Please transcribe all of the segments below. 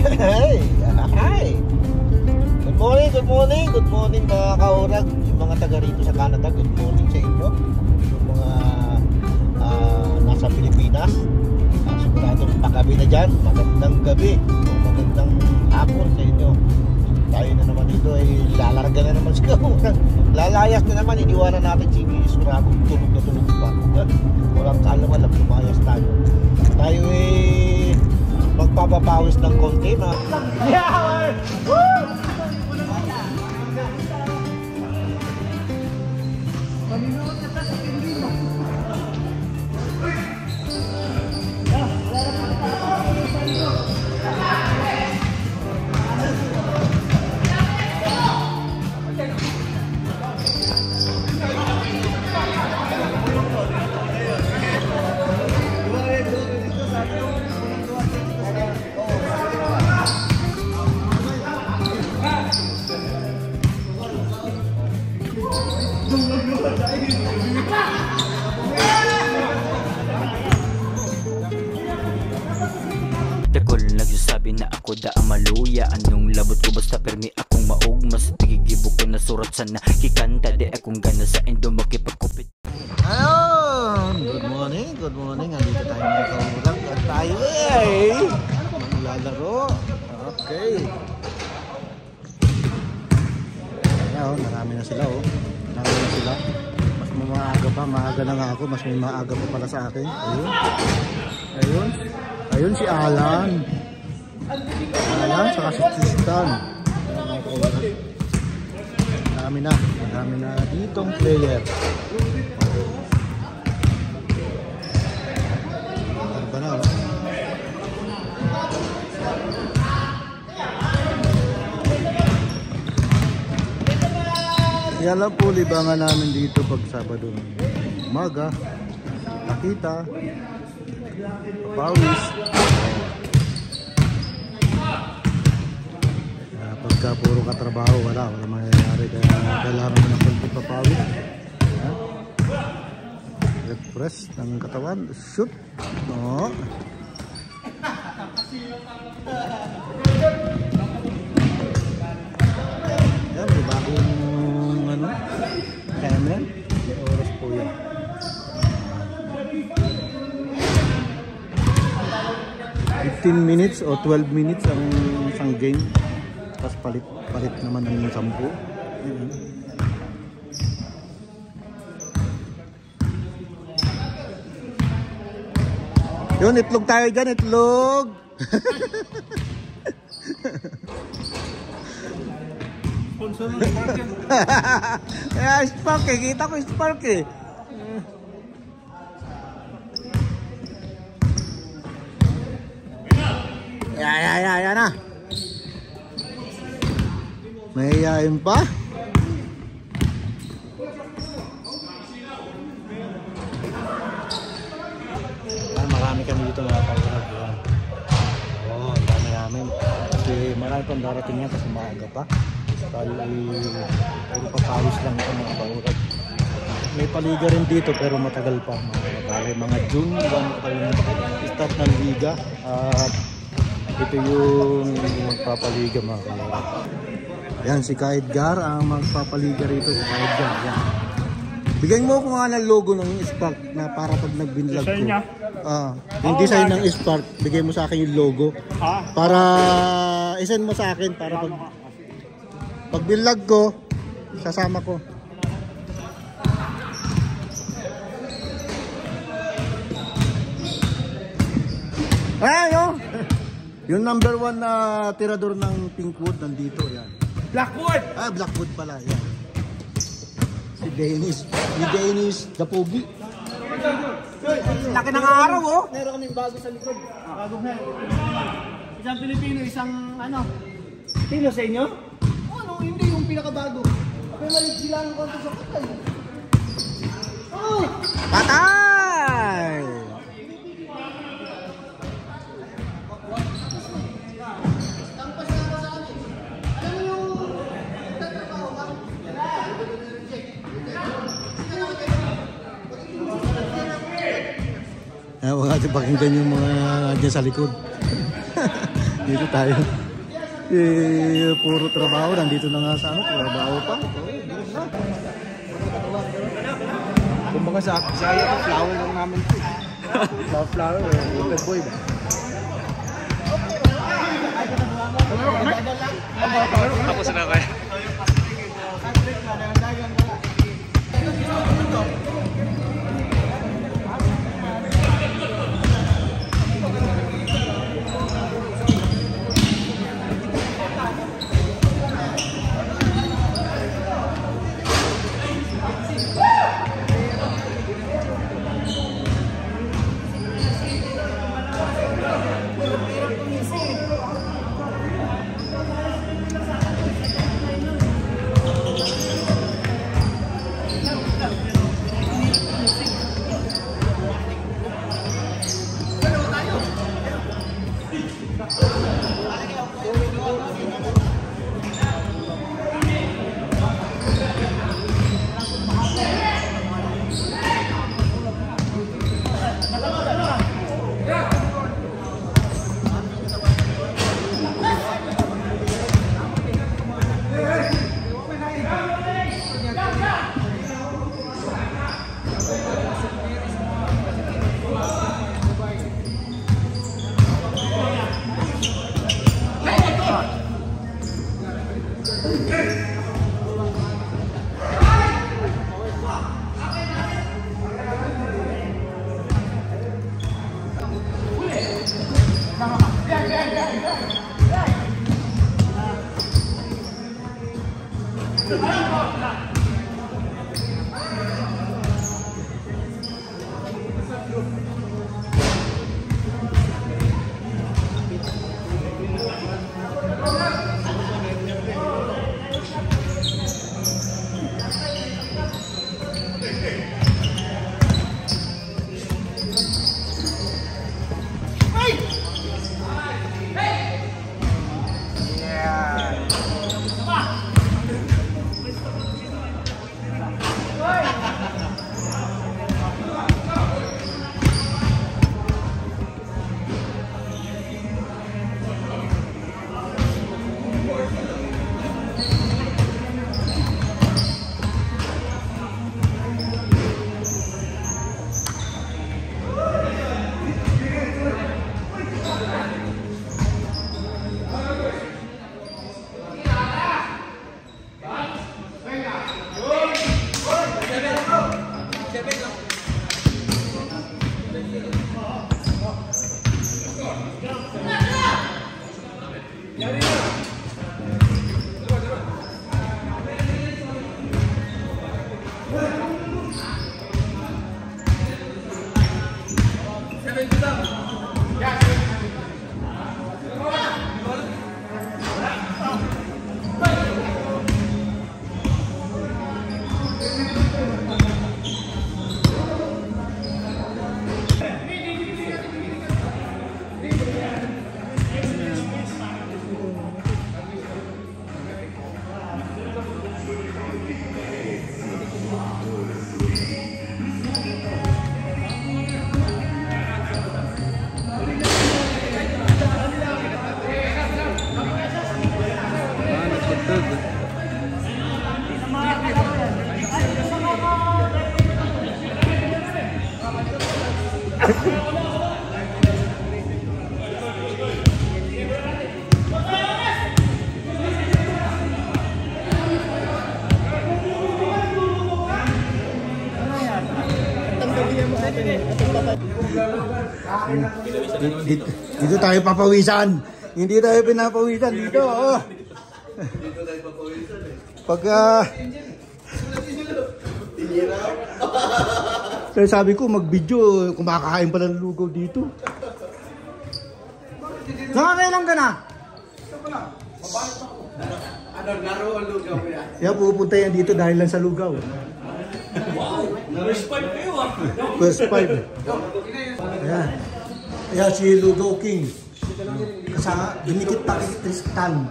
Hi! Hi! Good morning mga kaurag. Yung mga taga rito sa Canada, good morning sa inyo. Yung mga nasa Pilipinas, siguradong pagabi na dyan. Magandang gabi o magandang hapon sa inyo. Tayo na naman dito ay lalarga na naman siya. Lalayas na naman, iniwanan natin si Suragong tulog na tulog pa. Walang kaalam-alam, lumayas tayo. Tayo ay magpapapawis ng konti na. Yeah! Woo! Dakol nagsasabi na ako da amaluya. Anong labot ko basta permi akong maugmas. Tigigibok ko na surat sana kikanta. Di akong gana sa endo makipagkupit. Ayun! Good morning. Andito tayo mga kaurag. At tayo ay maglalaro. Okay. Ayan, marami na sila oh. Marami na sila. Mas maaga pa, maaga na nga ako. Mas may maaga pa pala sa akin. Ayun si Alan. Saka si Tristan. Marami na ditong player. Ano ba na oh? Yan lang po libangan namin dito pag Sabado umaga. Pakita, pawis. Pagka puro katrabaho, wala mangyayari. Kaya kailangan mo ng pagpapawis. Refresh ng katawan. Shoot. No. Yan, may bagong camera. May oras po yan. 15 minutes o 12 minutes ang isang game. Tapos palit naman ng 10. Yun, itlog tayo dyan, itlog. Sponsor ng Spark yan. Kaya Spark eh, kita ko Spark eh. Yan na. May yayain pa. Marami kami dito mga kaurag. Oo, dami namin. Kasi marami pang darating yan kasi maaga pa. Tayo ay puro papawis lang ito mga kaurag. May paliga rin dito pero matagal pa. Mga June 1 pa yung start ng liga. At ito yung magpapaliga mga kaurag. Yan si Kaedgar ang magpapaliga rito. Si Kaedgar, yan. Bigyan mo ko nga ng logo ng Spark na para pag nag-binlog ko. Yung design ng Spark, bigay mo sa akin yung logo. Para isend mo sa akin para pag binlog ko, sasama ko. Ayo. Yung number 1 na tirador ng Pinkwood nandito, yan. Blackwood! Blackwood pala, yan. Si Dennis Dapogi. Laki ng araw, oh! Meron kaming bago sa likod. Bagong hair. Isang Pilipino, isang ano? Pino sa inyo? Ano, hindi yung pinakabago. Pero malit sila ng konti sa patay. Oh! Patay! Huwag natin pakinggan yung mga dyan sa likod. Dito tayo. Puro trabaho. Nandito na nga sa ano. Trabaho pa. Kumbaga sa flower lang namin ito. Flower. Water boy ba? Tapos na kayo. Dito tayo papawisan. Hindi tayo pinapawisan dito. Oh. Dito tayo papawisan eh. Pagka kaya sabi ko mag-video, kumakain pala ng lugaw dito. Nakakailan ka na? Ano, laro ang lugaw yan? Kaya pupunta yan dito dahil lang sa lugaw. Wow! First five kayo ah! First five. Ayan. Ayan si Lugaw King. Kasama, dinikit pa kay Tristan.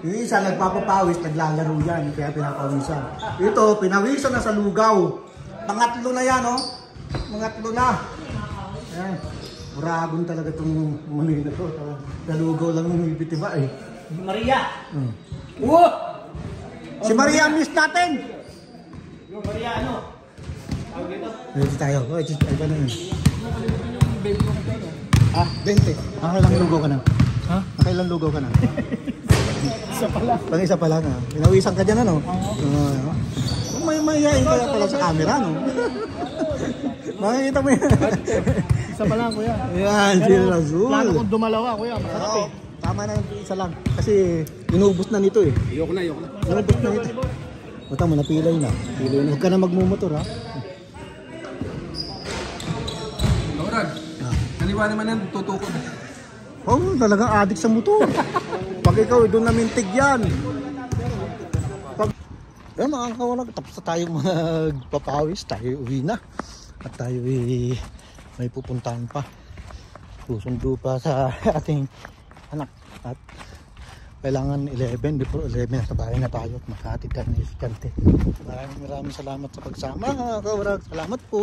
Yung isa nagpapapawis, naglalaro yan. Kaya pinapawisan. Ito, pinawisan na sa lugaw. Pangatlo na yan, oh. Pangatlo na. Ayan. Uragon talaga itong Manila to. Dalugaw lang ng ibitiba eh. Maria! Wow! Si Maria miss natin! Yung Maria ano? Tawag dito? Ready tayo. Oh, ay ba na yun? Ah, 20. Nakailang lugaw ka na? Ha? Nakailang lugaw ka na? Isa pa lang. Pang-isa pa lang ha. Pinawisan ka dyan ano? Oo. May mayayain ka pala sa camera no? Makikita mo yan. Isa pa lang kuya. Yan, si Razul. Plano kong dumalawa kuya. Masarap Oo, tama na yung isa lang. Kasi inubos na nito eh. Ayoko na. Inubos na nito. Bata mo, napilay na. Pilay na. Huwag ka na magmumotor ha. Laurag, kaliwa naman yan, tutukod. Oh, talagang adik sa motor. Pag ikaw, doon namintig yan. Pag... Eh, mga kawalag, tapos na tayo magpapawis. Tayo uwi na. At tayo may pupuntahan pa. Susundo pa sa ating anak. At kailangan 11, before 11 nasa bahay na tayo at makahatid tayo ng iskante. Maraming salamat sa pagsama mga kawalag. Salamat po.